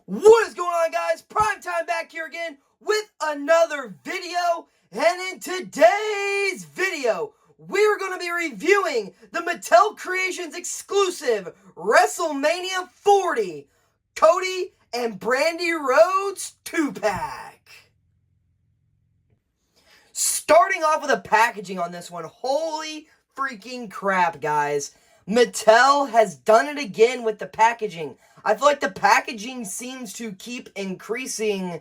What is going on, guys? Primetime back here again with another video. And in today's video, we're going to be reviewing the Mattel Creations exclusive WrestleMania 40 Cody and Brandi Rhodes 2-pack. Starting off with the packaging on this one. Holy freaking crap, guys. Mattel has done it again with the packaging. I feel like the packaging seems to keep increasing,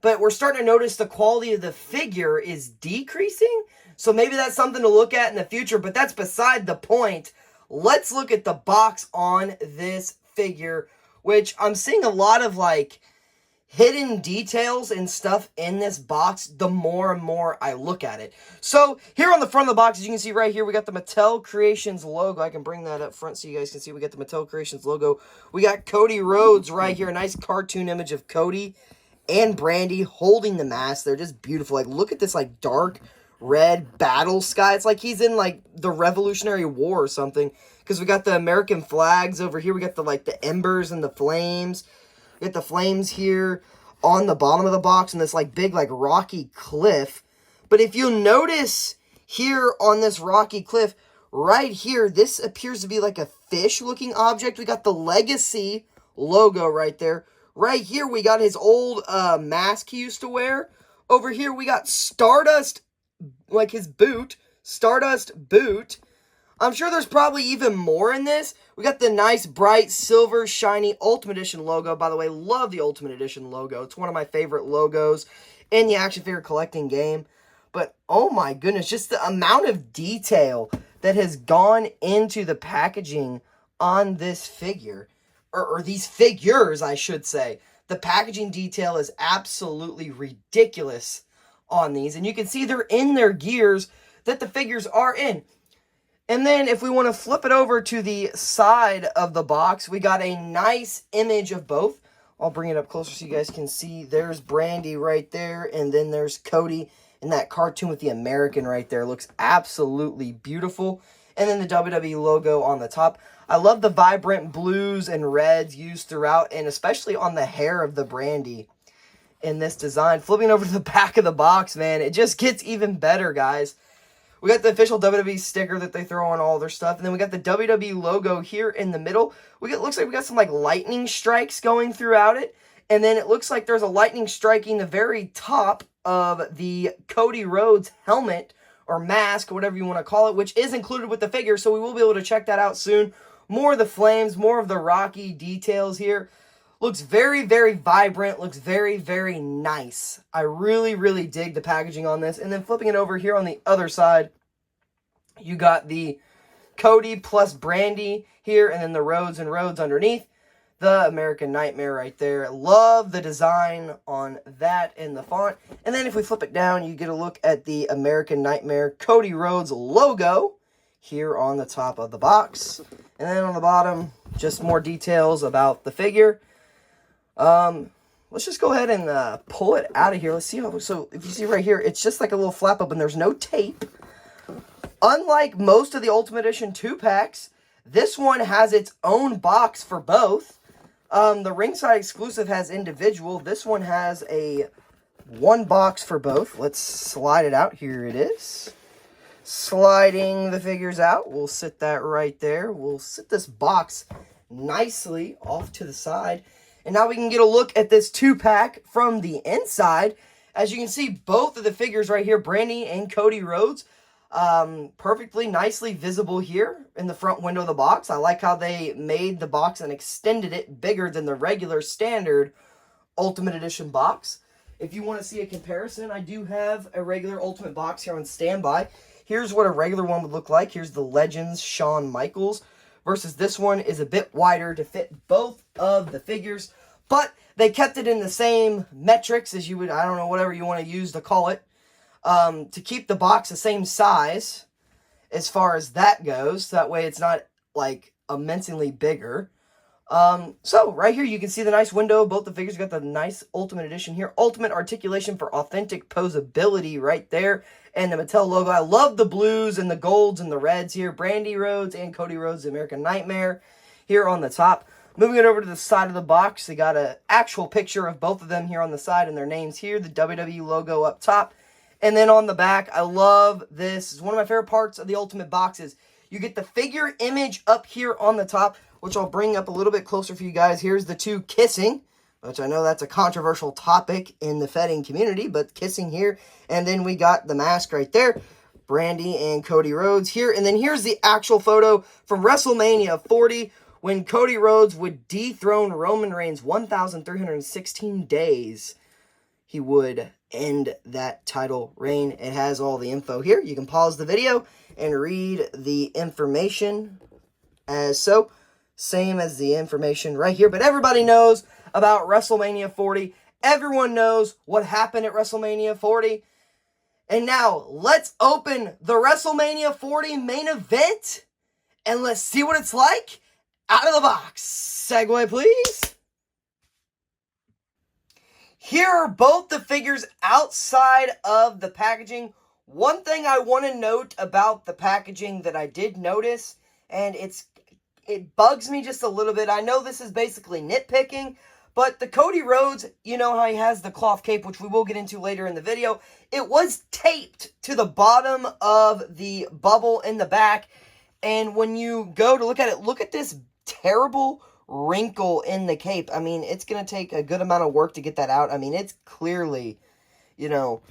but we're starting to notice the quality of the figure is decreasing. So maybe that's something to look at in the future, but that's beside the point. Let's look at the box on this figure, which I'm seeing a lot of like hidden details and stuff in this box the more and more I look at it. So here on the front of the box, as you can see right here, we got the Mattel Creations logo. I can bring that up front so you guys can see we got the Mattel Creations logo. We got Cody Rhodes right here, a nice cartoon image of Cody and Brandi holding the mask. They're just beautiful. Like, look at this like dark red battle sky. It's like he's in like the Revolutionary War or something, because we got the American flags over here. We got the like the embers and the flames. We got the flames here on the bottom of the box and this like big like rocky cliff. But if you notice here on this rocky cliff right here, this appears to be like a fish looking object. We got the Legacy logo right there. Right here we got his old mask he used to wear. Over here we got Stardust, like his boot, Stardust boot. I'm sure there's probably even more in this. We got the nice, bright, silver, shiny Ultimate Edition logo. By the way, love the Ultimate Edition logo. It's one of my favorite logos in the action figure collecting game. But, oh my goodness, just the amount of detail that has gone into the packaging on this figure. Or these figures, I should say. The packaging detail is absolutely ridiculous on these. And you can see they're in their gears that the figures are in. And then if we want to flip it over to the side of the box, we got a nice image of both. I'll bring it up closer so you guys can see. There's Brandi right there, and then there's Cody in that cartoon with the American right there. Looks absolutely beautiful. And then the WWE logo on the top. I love the vibrant blues and reds used throughout, and especially on the hair of the Brandi in this design. Flipping over to the back of the box, man, it just gets even better, guys. We got the official WWE sticker that they throw on all their stuff. And then we got the WWE logo here in the middle. Looks like we got some like lightning strikes going throughout it. And then it looks like there's a lightning striking the very top of the Cody Rhodes helmet or mask, or whatever you want to call it, which is included with the figure. So we will be able to check that out soon. More of the flames, more of the rocky details here. Looks very, very vibrant. Looks very, very nice. I really, really dig the packaging on this. And then flipping it over here on the other side, you got the Cody plus Brandi here, and then the Rhodes and Rhodes underneath. The American Nightmare right there. Love the design on that in the font. And then if we flip it down, you get a look at the American Nightmare Cody Rhodes logo here on the top of the box. And then on the bottom, just more details about the figure. Let's just go ahead and pull it out of here. Let's see how, so if you see right here, it's just like a little flap up and there's no tape. Unlike most of the Ultimate Edition 2-packs, this one has its own box for both. The ringside exclusive has individual. This one has a one box for both. Let's slide it out. Here it is. Sliding the figures out. We'll sit that right there. We'll sit this box nicely off to the side. And now we can get a look at this 2-pack from the inside. As you can see, both of the figures right here, Brandi and Cody Rhodes, perfectly, nicely visible here in the front window of the box. I like how they made the box and extended it bigger than the regular standard Ultimate Edition box. If you want to see a comparison, I do have a regular Ultimate box here on standby. Here's what a regular one would look like. Here's the Legends Shawn Michaels. Versus this one is a bit wider to fit both of the figures. But they kept it in the same metrics as you would, I don't know, whatever you want to use to call it. To keep the box the same size as far as that goes. That way it's not, like, immensely bigger. So, right here you can see the nice window. Both the figures got the nice Ultimate Edition here. Ultimate articulation for authentic posability right there. And the Mattel logo. I love the blues and the golds and the reds here. Brandi Rhodes and Cody Rhodes, the American Nightmare here on the top. Moving it over to the side of the box, they got an actual picture of both of them here on the side and their names here, the WWE logo up top. And then on the back, I love this. It's one of my favorite parts of the Ultimate boxes. You get the figure image up here on the top, which I'll bring up a little bit closer for you guys. Here's the two kissing, which I know that's a controversial topic in the feting community, but kissing here. And then we got the mask right there. Brandi and Cody Rhodes here. And then here's the actual photo from WrestleMania 40 when Cody Rhodes would dethrone Roman Reigns 1,316 days. He would end that title reign. It has all the info here. You can pause the video and read the information as so. Same as the information right here. But everybody knows about WrestleMania 40. Everyone knows what happened at WrestleMania 40. And now, let's open the WrestleMania 40 main event. And let's see what it's like out of the box. Segue, please. Here are both the figures outside of the packaging. One thing I want to note about the packaging that I did notice, and it bugs me just a little bit. I know this is basically nitpicking, but the Cody Rhodes, you know how he has the cloth cape, which we will get into later in the video. It was taped to the bottom of the bubble in the back. And when you go to look at it, look at this terrible wrinkle in the cape. I mean, it's going to take a good amount of work to get that out. I mean, it's clearly, you know,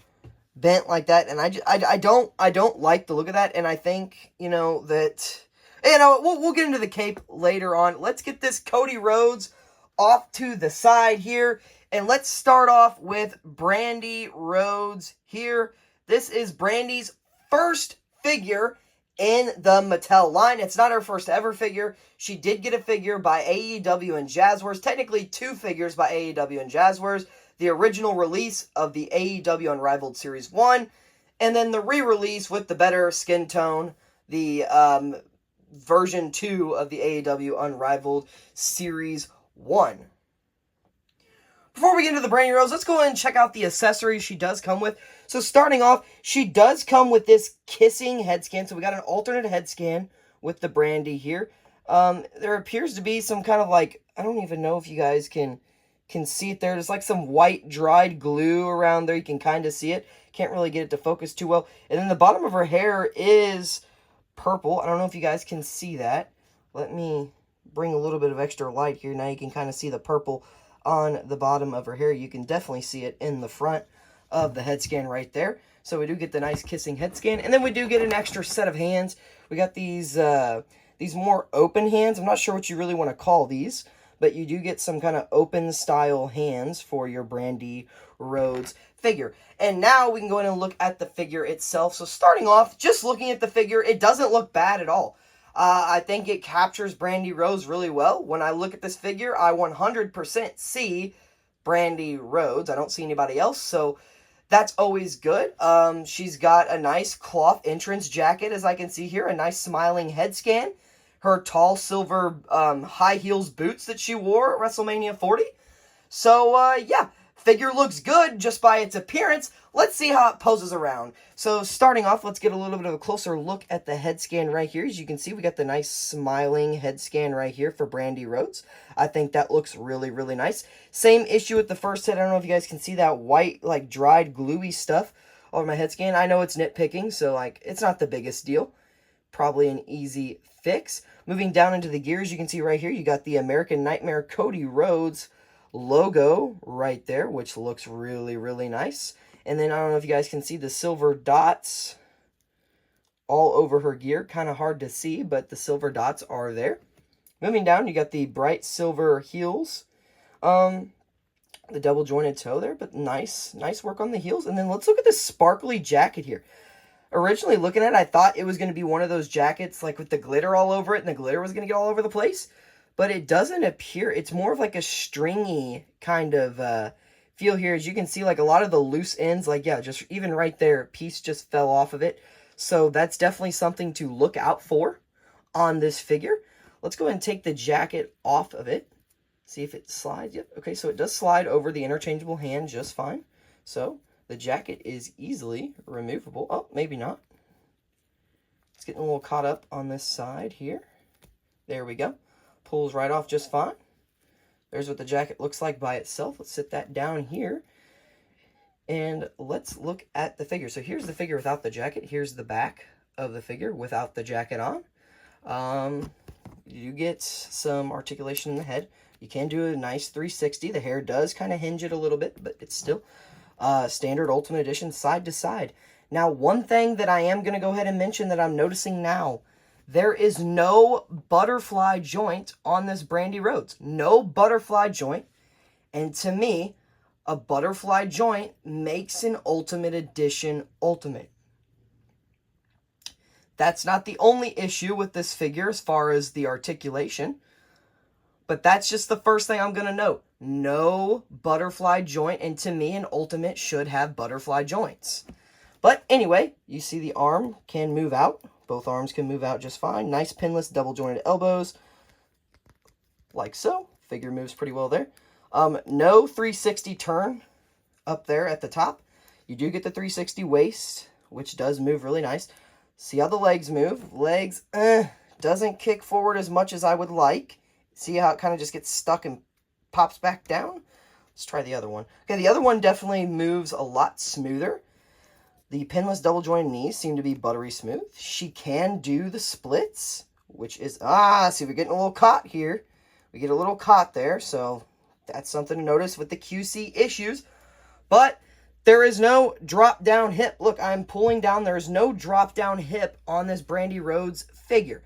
bent like that. And I don't like the look of that. And I think, you know, that, you know, we'll get into the cape later on. Let's get this Cody Rhodes off to the side here. And let's start off with Brandi Rhodes here. This is Brandi's first figure in the Mattel line. It's not her first ever figure. She did get a figure by AEW and Jazzwares. Technically, two figures by AEW and Jazzwares. The original release of the AEW Unrivaled Series 1. And then the re-release with the better skin tone. The version 2 of the AEW Unrivaled Series 1. Before we get into the Brandi Rhodes, let's go ahead and check out the accessories she does come with. So starting off, she does come with this kissing head scan. So we got an alternate head scan with the Brandi here. There appears to be some kind of like, I don't even know if you guys can see it there. There's like some white dried glue around there. You can kind of see it. Can't really get it to focus too well. And then the bottom of her hair is purple. I don't know if you guys can see that. Let me bring a little bit of extra light here. Now you can kind of see the purple on the bottom of her hair. You can definitely see it in the front of the head scan right there. So we do get the nice kissing head scan. And then we do get an extra set of hands. We got these more open hands. I'm not sure what you really want to call these, but you do get some kind of open style hands for your Brandi Rhodes figure. And now we can go in and look at the figure itself. So starting off, just looking at the figure, it doesn't look bad at all. I think it captures Brandi Rhodes really well. When I look at this figure, I 100% see Brandi Rhodes. I don't see anybody else, so that's always good. She's got a nice cloth entrance jacket, as I can see here, a nice smiling head scan. Her tall silver high heels boots that she wore at WrestleMania 40. So, yeah, figure looks good just by its appearance. Let's see how it poses around. So starting off, let's get a little bit of a closer look at the head scan right here. As you can see, we got the nice smiling head scan right here for Brandi Rhodes. I think that looks really, really nice. Same issue with the first head. I don't know if you guys can see that white, like dried, gluey stuff over my head scan. I know it's nitpicking, so like it's not the biggest deal. Probably an easy fix. Moving down into the gears, you can see right here, you got the American Nightmare Cody Rhodes logo right there, which looks really, really nice. And then I don't know if you guys can see the silver dots all over her gear. Kind of hard to see, but the silver dots are there. Moving down, you got the bright silver heels. The double jointed toe there, but nice work on the heels. And then let's look at this sparkly jacket here. Originally looking at it, I thought it was going to be one of those jackets like with the glitter all over it, and the glitter was going to get all over the place. But it doesn't appear. It's more of like a stringy kind of feel here. As you can see, like a lot of the loose ends, like, yeah, just even right there, a piece just fell off of it. So that's definitely something to look out for on this figure. Let's go ahead and take the jacket off of it. See if it slides. Yep. Okay, so it does slide over the interchangeable hand just fine. So the jacket is easily removable. Oh, maybe not. It's getting a little caught up on this side here. There we go. Pulls right off just fine. There's what the jacket looks like by itself. Let's sit that down here. And let's look at the figure. So here's the figure without the jacket. Here's the back of the figure without the jacket on. You get some articulation in the head. You can do a nice 360. The hair does kind of hinge it a little bit, but it's still standard Ultimate Edition side to side. Now, one thing that I am going to go ahead and mention that I'm noticing now, there is no butterfly joint on this Brandi Rhodes. No butterfly joint. And to me, a butterfly joint makes an Ultimate Edition Ultimate. That's not the only issue with this figure as far as the articulation. But that's just the first thing I'm going to note. No butterfly joint. And to me, an Ultimate should have butterfly joints. But anyway, you see the arm can move out. Both arms can move out just fine. Nice pinless double jointed elbows. Like so. Figure moves pretty well there. No 360 turn up there at the top. You do get the 360 waist, which does move really nice. See how the legs move. Legs, doesn't kick forward as much as I would like. See how it kind of just gets stuck and pops back down? Let's try the other one. Okay, the other one definitely moves a lot smoother. The pinless double jointed knees seem to be buttery smooth. She can do the splits, which is, see, we're getting a little caught here. We get a little caught there, so that's something to notice with the QC issues. But there is no drop down hip. Look, I'm pulling down. There is no drop down hip on this Brandi Rhodes figure.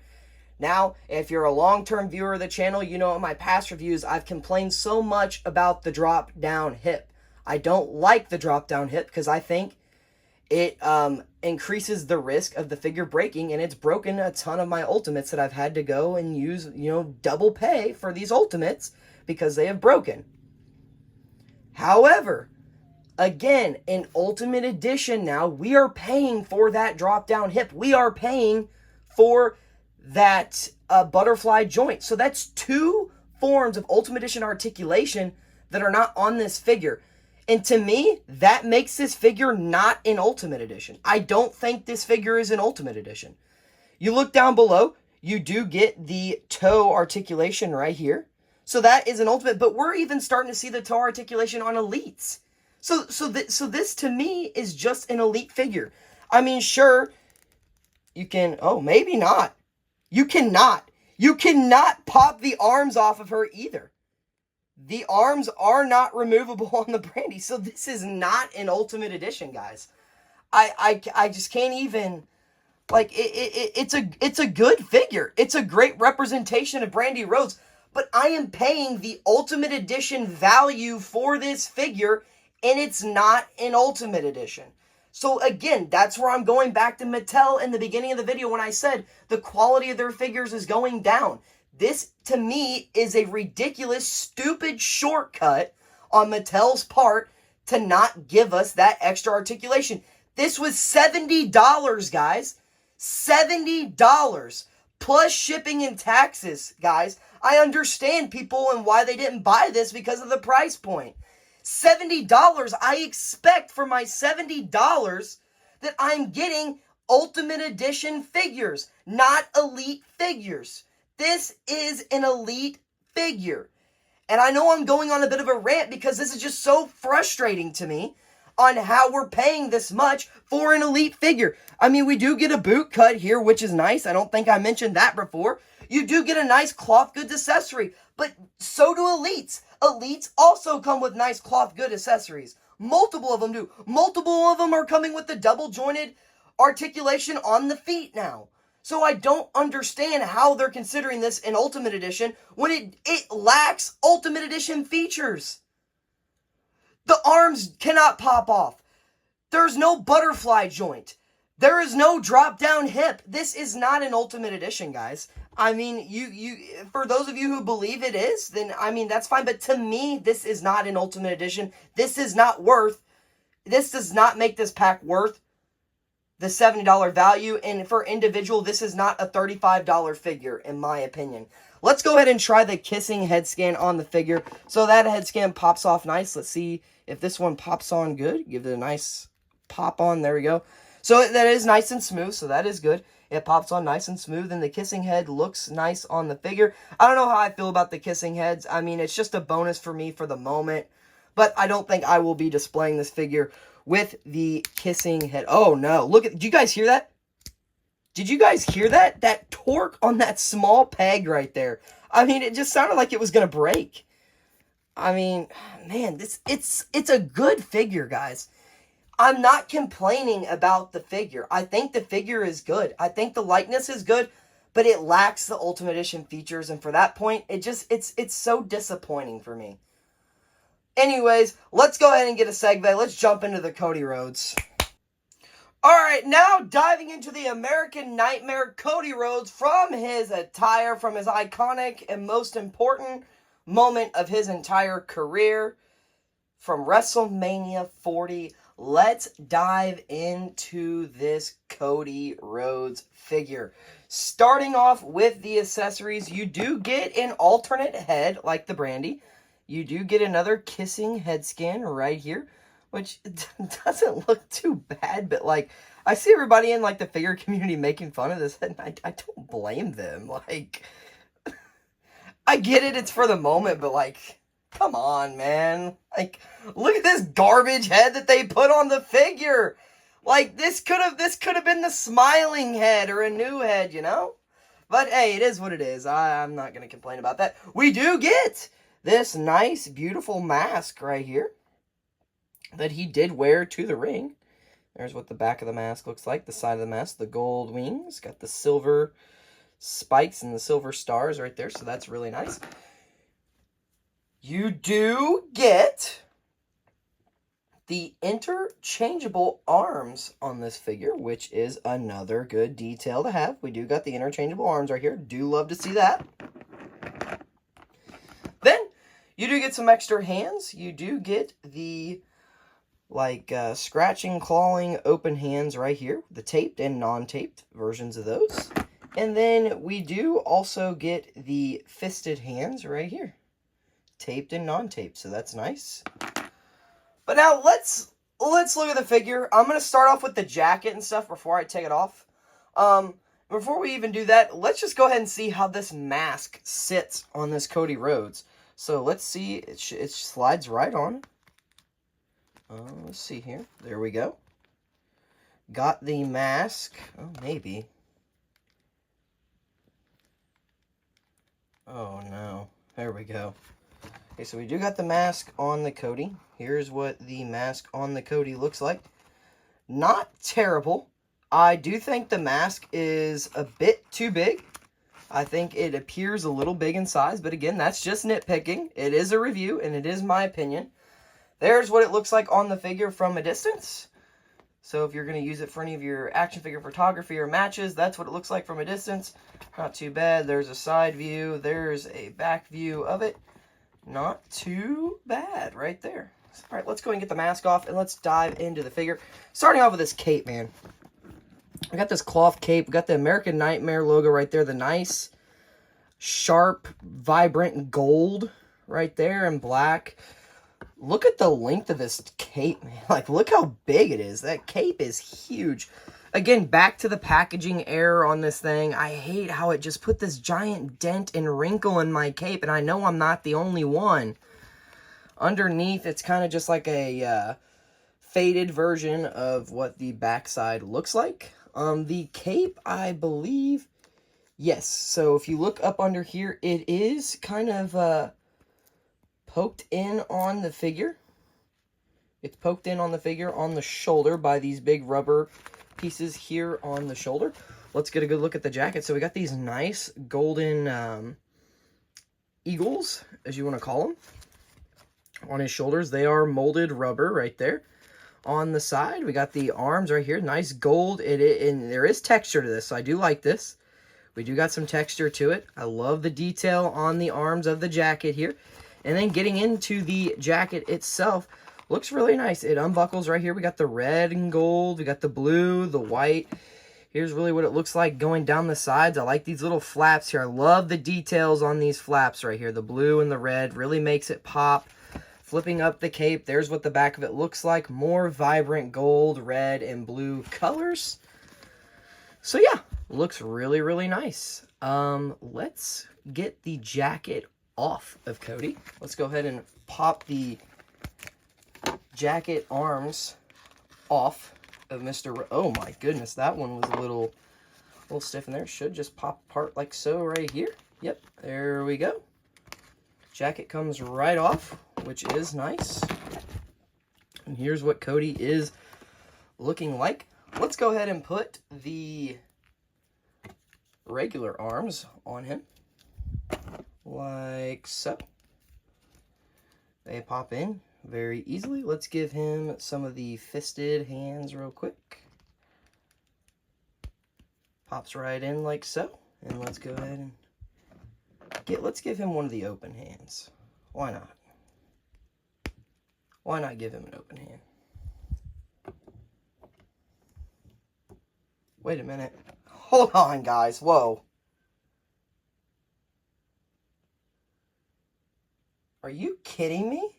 Now, if you're a long-term viewer of the channel, you know in my past reviews, I've complained so much about the drop down hip. I don't like the drop down hip because I think it increases the risk of the figure breaking, and it's broken a ton of my Ultimates that I've had to go and use, double pay for these Ultimates because they have broken. However, again, in Ultimate Edition now, we are paying for that drop-down hip. We are paying for that butterfly joint. So that's two forms of Ultimate Edition articulation that are not on this figure. And to me, that makes this figure not an Ultimate Edition. I don't think this figure is an Ultimate Edition. You look down below, you do get the toe articulation right here. So that is an Ultimate, but we're even starting to see the toe articulation on Elites. So this to me is just an Elite figure. I mean, sure, you can, maybe not. You cannot pop the arms off of her either. The arms are not removable on the Brandi, so this is not an Ultimate Edition, guys. I just can't even, like, it's a good figure. It's a great representation of Brandi Rhodes, but I am paying the Ultimate Edition value for this figure, and it's not an Ultimate Edition. So again, that's where I'm going back to Mattel in the beginning of the video when I said the quality of their figures is going down. This, to me, is a ridiculous, stupid shortcut on Mattel's part to not give us that extra articulation. This was $70, guys. $70 plus shipping and taxes, guys. I understand people and why they didn't buy this because of the price point. $70, I expect for my $70 that I'm getting Ultimate Edition figures, not Elite figures. This is an Elite figure. And I know I'm going on a bit of a rant because this is just so frustrating to me on how we're paying this much for an Elite figure. I mean, we do get a boot cut here, which is nice. I don't think I mentioned that before. You do get a nice cloth goods accessory, but so do Elites. Elites also come with nice cloth good accessories. Multiple of them do. Multiple of them are coming with the double jointed articulation on the feet now. So I don't understand how they're considering this an Ultimate Edition when it lacks Ultimate Edition features. The arms cannot pop off. There's no butterfly joint. There is no drop down hip. This is not an Ultimate Edition, guys. I mean, you for those of you who believe it is, then I mean that's fine. But to me, this is not an Ultimate Edition. This does not make this pack worth the $70 value. And for individual, this is not a $35 figure, in my opinion. Let's go ahead and try the kissing head scan on the figure. So that head scan pops off nice. Let's see if this one pops on good. Give it a nice pop on. There we go. So that is nice and smooth, so that is good. It pops on nice and smooth, and the kissing head looks nice on the figure. I don't know how I feel about the kissing heads. I mean, it's just a bonus for me for the moment. But I don't think I will be displaying this figure with the kissing head. Oh, no. Look at... Did you guys hear that? Did you guys hear that? That torque on that small peg right there. I mean, it just sounded like it was going to break. I mean, man, it's a good figure, guys. I'm not complaining about the figure. I think the figure is good. I think the likeness is good, but it lacks the Ultimate Edition features, and for that point, it's so disappointing for me. Anyways, let's go ahead and get a segue. Let's jump into the Cody Rhodes. Alright, now diving into the American Nightmare Cody Rhodes, from his attire, from his iconic and most important moment of his entire career, from WrestleMania 40. Let's dive into this Cody Rhodes figure. Starting off with the accessories, you do get an alternate head like the Brandi. You do get another kissing head scan right here, which doesn't look too bad, but like, I see everybody in like the figure community making fun of this, and I don't blame them. Like, I get it, it's for the moment, but like, come on, man. Like, look at this garbage head that they put on the figure. Like, this could have been the smiling head or a new head, you know? But hey, it is what it is. I'm not gonna complain about that. We do get this nice, beautiful mask right here that he did wear to the ring. There's what the back of the mask looks like. The side of the mask, the gold wings. Got the silver spikes and the silver stars right there. So that's really nice. You do get the interchangeable arms on this figure, which is another good detail to have. We do got the interchangeable arms right here. Do love to see that. Then, you do get some extra hands. You do get the like scratching, clawing, open hands right here. The taped and non-taped versions of those. And then we do also get the fisted hands right here. Taped and non-taped, so that's nice. But now let's look at the figure. I'm going to start off with the jacket and stuff before I take it off. Before we even do that, let's just go ahead and see how this mask sits on this Cody Rhodes. So let's see, it slides right on. Let's see here. There we go. Got the mask. Oh, maybe. Oh, no. There we go. Okay, so we do got the mask on the Cody. Here's what the mask on the Cody looks like. Not terrible. I do think the mask is a bit too big. I think it appears a little big in size, but again, that's just nitpicking. It is a review, and it is my opinion. There's what it looks like on the figure from a distance. So if you're going to use it for any of your action figure photography or matches, that's what it looks like from a distance. Not too bad. There's a side view. There's a back view of it. Not too bad right there. All right, let's go and get the mask off, and let's dive into the figure. Starting off with this cape, man. I got this cloth cape. We got the American Nightmare logo right there. The nice, sharp, vibrant gold right there in black. Look at the length of this cape, man. Like, look how big it is. That cape is huge. Again, back to the packaging error on this thing. I hate how it just put this giant dent and wrinkle in my cape, and I know I'm not the only one. Underneath, it's kind of just like a faded version of what the backside looks like. The cape, I believe, yes. So if you look up under here, it is kind of poked in on the figure. It's poked in on the figure on the shoulder by these big rubber pieces here on the shoulder. Let's get a good look at the jacket. So we got these nice golden eagles, as you want to call them, on his shoulders. They are molded rubber right there. On the side, we got the arms right here. Nice gold. And there is texture to this, so I do like this. We do got some texture to it. I love the detail on the arms of the jacket here. And then getting into the jacket itself, looks really nice. It unbuckles right here. We got the red and gold. We got the blue, the white. Here's really what it looks like going down the sides. I like these little flaps here. I love the details on these flaps right here. The blue and the red really makes it pop. Flipping up the cape, there's what the back of it looks like. More vibrant gold, red, and blue colors. So yeah, Looks really, really nice. Let's get the jacket off of Cody. Let's go ahead and pop the jacket arms off of Mr. Oh my goodness, that one was a little stiff in there. Should just pop apart like so right here. Yep, there we go. Jacket comes right off, which is nice. And here's what Cody is looking like. Let's go ahead and put the regular arms on him, like so. They pop in very easily. Let's give him some of the fisted hands real quick. Pops right in like so. And let's go ahead and let's give him one of the open hands. Why not? Why not give him an open hand? Wait a minute. Hold on, guys. Whoa. Are you kidding me?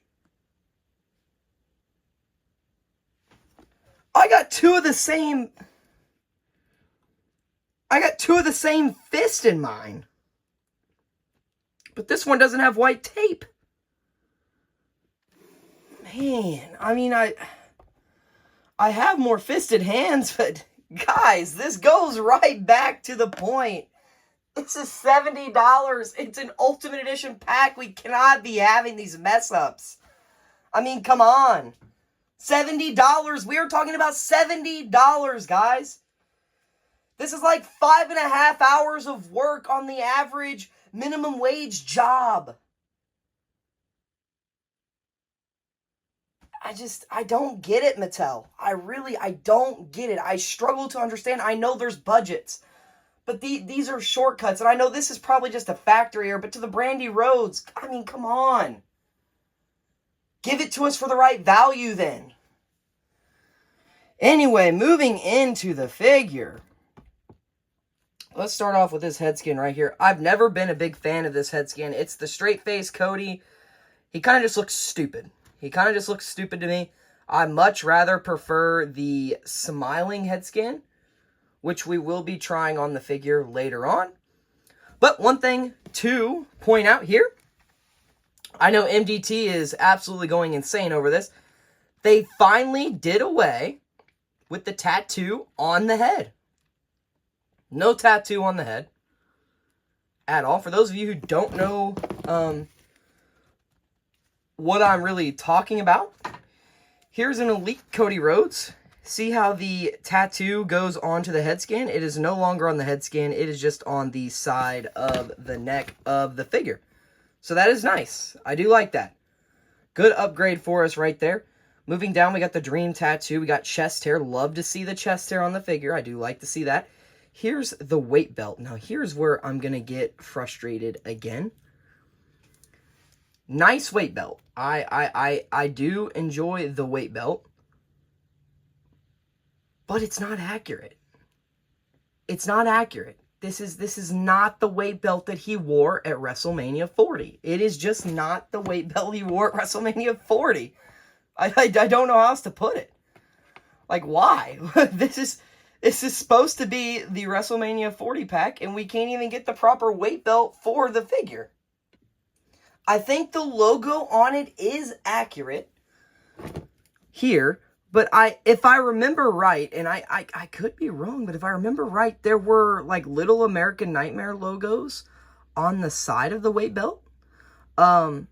I got two of the same fist in mine. But this one doesn't have white tape. Man, I mean, I have more fisted hands, but guys, this goes right back to the point. This is $70. It's an Ultimate Edition pack. We cannot be having these mess ups. I mean, come on. $70. We are talking about $70, guys. This is like 5.5 hours of work on the average minimum wage job. I don't get it, Mattel. I don't get it. I struggle to understand. I know there's budgets, but these are shortcuts, and I know this is probably just a factory error, but to the Brandi Rhodes, I mean, come on. Give it to us for the right value then. Anyway, moving into the figure. Let's start off with this head skin right here. I've never been a big fan of this head skin. It's the straight face Cody. He kind of just looks stupid. He kind of just looks stupid to me. I much rather prefer the smiling head skin, which we will be trying on the figure later on. But one thing to point out here, I know MDT is absolutely going insane over this. They finally did away with the tattoo on the head. No tattoo on the head at all. For those of you who don't know what I'm really talking about, here's an elite Cody Rhodes. See how the tattoo goes onto the head skin? It is no longer on the head skin. It is just on the side of the neck of the figure. So that is nice. I do like that. Good upgrade for us right there. Moving down, we got the Dream tattoo. We got chest hair. Love to see the chest hair on the figure. I do like to see that. Here's the weight belt. Now, here's where I'm going to get frustrated again. Nice weight belt. I do enjoy the weight belt. But it's not accurate. It's not accurate. This is not the weight belt that he wore at WrestleMania 40. It is just not the weight belt he wore at WrestleMania 40. I don't know how else to put it. Like, why? This is supposed to be the WrestleMania 40 pack, and we can't even get the proper weight belt for the figure. I think the logo on it is accurate here, but if I remember right, and I could be wrong, but if I remember right, there were like Little American Nightmare logos on the side of the weight belt. But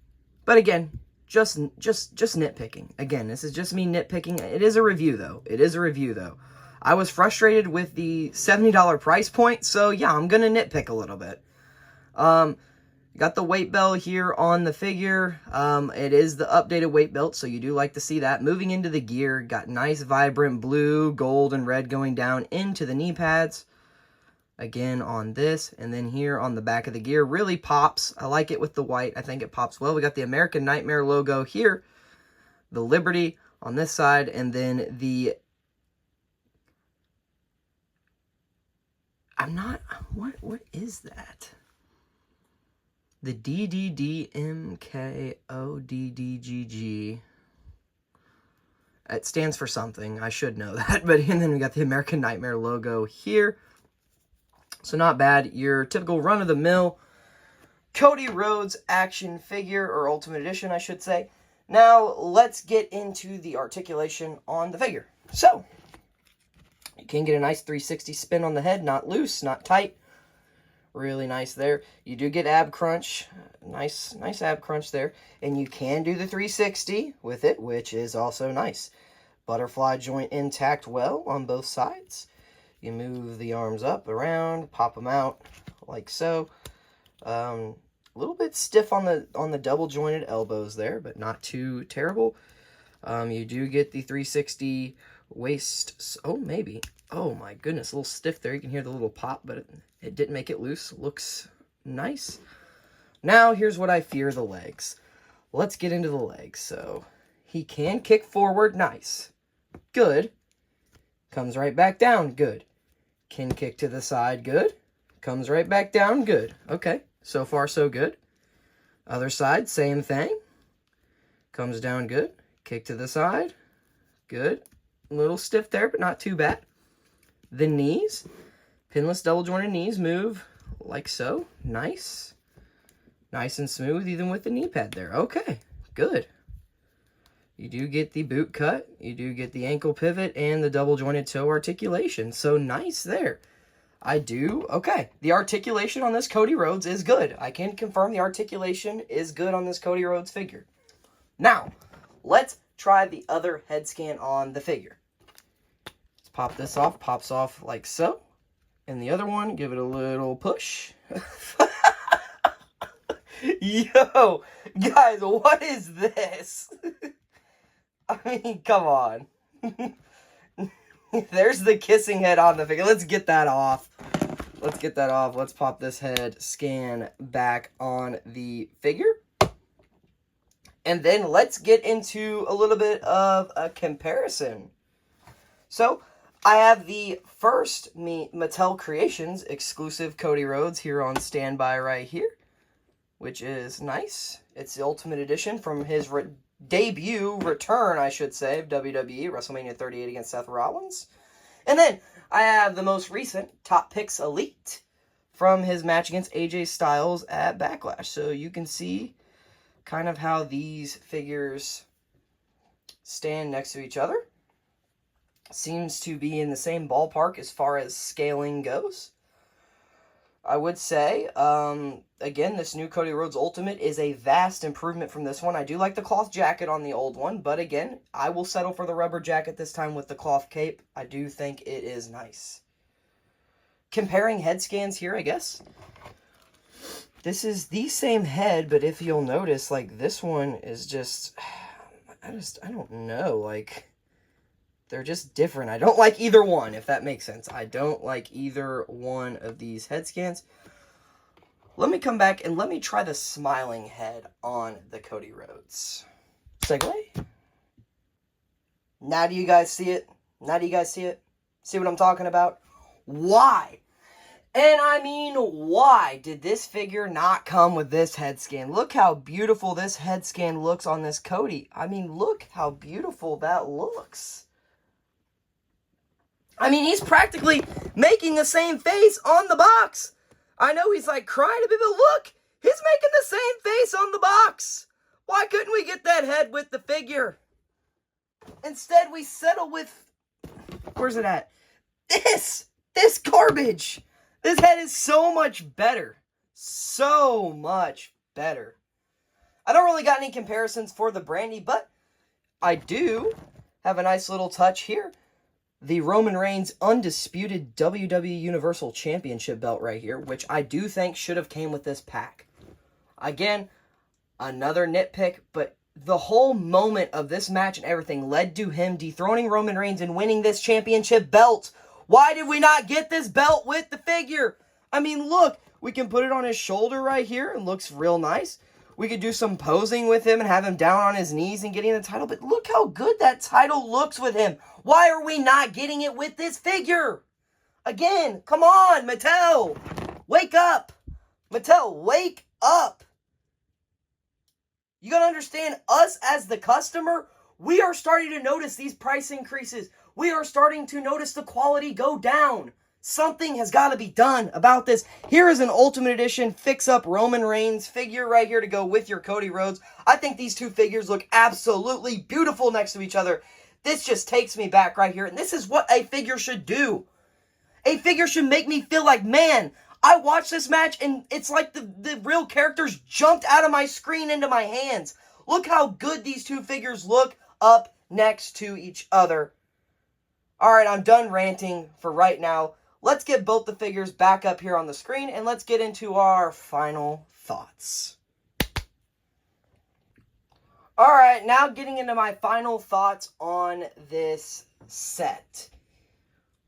again, just nitpicking. Again, this is just me nitpicking. It is a review though. It is a review though. I was frustrated with the $70 price point, so yeah, I'm gonna nitpick a little bit. Got the weight belt here on the figure. It is the updated weight belt, so you do like to see that. Moving into the gear, got nice vibrant blue, gold, and red going down into the knee pads. Again on this, and then here on the back of the gear, really pops. I like it with the white. I think it pops well. We got the American Nightmare logo here, the Liberty on this side, and then the... What is that? The DDDMKODDGG. It stands for something. I should know that. But and then we got the American Nightmare logo here. So not bad. Your typical run-of-the-mill Cody Rhodes action figure, or Ultimate Edition, I should say. Now, let's get into the articulation on the figure. So, you can get a nice 360 spin on the head, not loose, not tight. Really nice there. You do get ab crunch. Nice ab crunch there. And you can do the 360 with it, which is also nice. Butterfly joint intact well on both sides. You move the arms up, around, pop them out like so. A little bit stiff on the double jointed elbows there, but not too terrible. You do get the 360 waist. Oh, maybe. Oh my goodness, a little stiff there. You can hear the little pop, but it didn't make it loose. Looks nice. Now, here's what I fear, the legs. Let's get into the legs. So, he can kick forward. Nice. Good. Comes right back down. Good. Can kick to the side. Good. Comes right back down. Good. Okay. So far, so good. Other side, same thing. Comes down. Good. Kick to the side. Good. A little stiff there, but not too bad. The knees. Pinless double jointed knees move like so. Nice. Nice and smooth, even with the knee pad there. Okay. Good. You do get the boot cut. You do get the ankle pivot and the double jointed toe articulation. So nice there. Okay. The articulation on this Cody Rhodes is good. I can confirm the articulation is good on this Cody Rhodes figure. Now, let's try the other head scan on the figure. Let's pop this off. Pops off like so. And the other one, give it a little push. Yo, guys, what is this? I mean, come on. There's the kissing head on the figure. Let's get that off. Let's pop this head scan back on the figure. And then let's get into a little bit of a comparison. So, I have the first Mattel Creations exclusive Cody Rhodes here on standby right here, which is nice. It's the Ultimate Edition from his debut return, I should say, of WWE, WrestleMania 38 against Seth Rollins. And then I have the most recent Top Picks Elite from his match against AJ Styles at Backlash. So you can see kind of how these figures stand next to each other. Seems to be in the same ballpark as far as scaling goes. I would say, again, this new Cody Rhodes Ultimate is a vast improvement from this one. I do like the cloth jacket on the old one, but again, I will settle for the rubber jacket this time with the cloth cape. I do think it is nice. Comparing head scans here, I guess. This is the same head, but if you'll notice, like, this one is just, I don't know, like, they're just different. I don't like either one, if that makes sense. I don't like either one of these head scans. Let me come back and let me try the smiling head on the Cody Rhodes. Segue. Now do you guys see it? See what I'm talking about? Why? And I mean, why did this figure not come with this head scan? Look how beautiful this head scan looks on this Cody. I mean, look how beautiful that looks. I mean, he's practically making the same face on the box. I know he's like crying a bit, but look, he's making the same face on the box. Why couldn't we get that head with the figure? Instead, we settle with, where's it at? This garbage. This head is so much better. So much better. I don't really got any comparisons for the Brandi, but I do have a nice little touch here. The Roman Reigns undisputed WWE Universal Championship belt right here, which I do think should have came with this pack. Again, another nitpick, but the whole moment of this match and everything led to him dethroning Roman Reigns and winning this championship belt. Why did we not get this belt with the figure? I mean, look, we can put it on his shoulder right here. It looks real nice. We could do some posing with him and have him down on his knees and getting the title. But look how good that title looks with him. Why are we not getting it with this figure? Again, come on, Mattel. Wake up. Mattel, wake up. You got to understand, us as the customer, we are starting to notice these price increases. We are starting to notice the quality go down. Something has got to be done about this. Here is an Ultimate Edition fix-up Roman Reigns figure right here to go with your Cody Rhodes. I think these two figures look absolutely beautiful next to each other. This just takes me back right here, and this is what a figure should do. A figure should make me feel like, man, I watched this match, and it's like the real characters jumped out of my screen into my hands. Look how good these two figures look up next to each other. Alright, I'm done ranting for right now. Let's get both the figures back up here on the screen, and let's get into our final thoughts. Alright, now getting into my final thoughts on this set.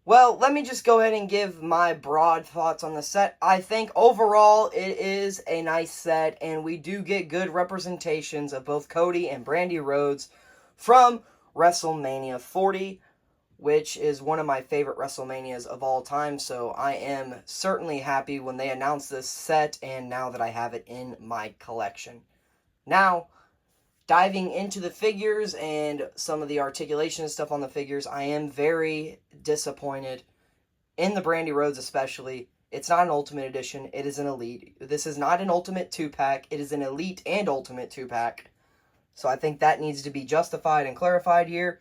Well, let me just go ahead and give my broad thoughts on the set. I think overall it is a nice set, and we do get good representations of both Cody and Brandi Rhodes from WrestleMania 40, which is one of my favorite WrestleManias of all time, so I am certainly happy when they announced this set, and now that I have it in my collection. Now, diving into the figures and some of the articulation and stuff on the figures, I am very disappointed in the Brandi Rhodes especially. It's not an Ultimate Edition, it is an Elite. This is not an Ultimate 2-pack, it is an Elite and Ultimate 2-pack. So I think that needs to be justified and clarified here.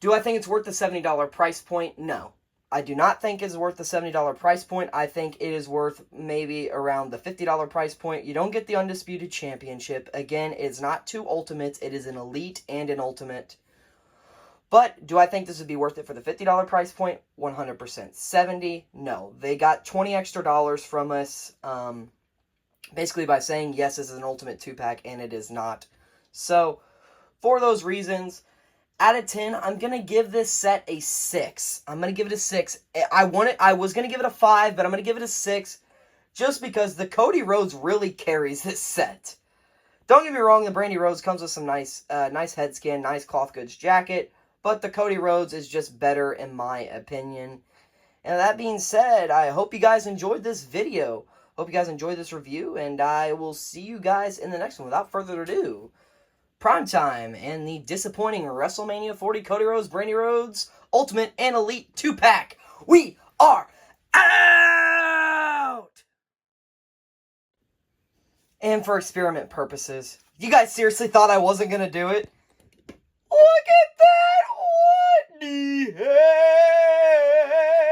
Do I think it's worth the $70 price point? No. I do not think it's worth the $70 price point. I think it is worth maybe around the $50 price point. You don't get the Undisputed Championship. Again, it's not two Ultimates. It is an Elite and an Ultimate. But do I think this would be worth it for the $50 price point? 100%. $70? No. They got $20 extra from us, basically by saying, yes, this is an Ultimate 2-pack, and it is not. So, for those reasons, out of 10, I'm going to give this set a 6. I'm going to give it a 6. I was going to give it a 5, but I'm going to give it a 6 just because the Cody Rhodes really carries this set. Don't get me wrong, the Brandi Rhodes comes with some nice head scan, nice cloth goods jacket, but the Cody Rhodes is just better in my opinion. And that being said, I hope you guys enjoyed this video. Hope you guys enjoyed this review, and I will see you guys in the next one. Without further ado, Primetime and the disappointing WrestleMania 40 Cody Rhodes, Brandi Rhodes, Ultimate and Elite 2-pack. We are out! And for experiment purposes, you guys seriously thought I wasn't going to do it? Look at that! What the heck?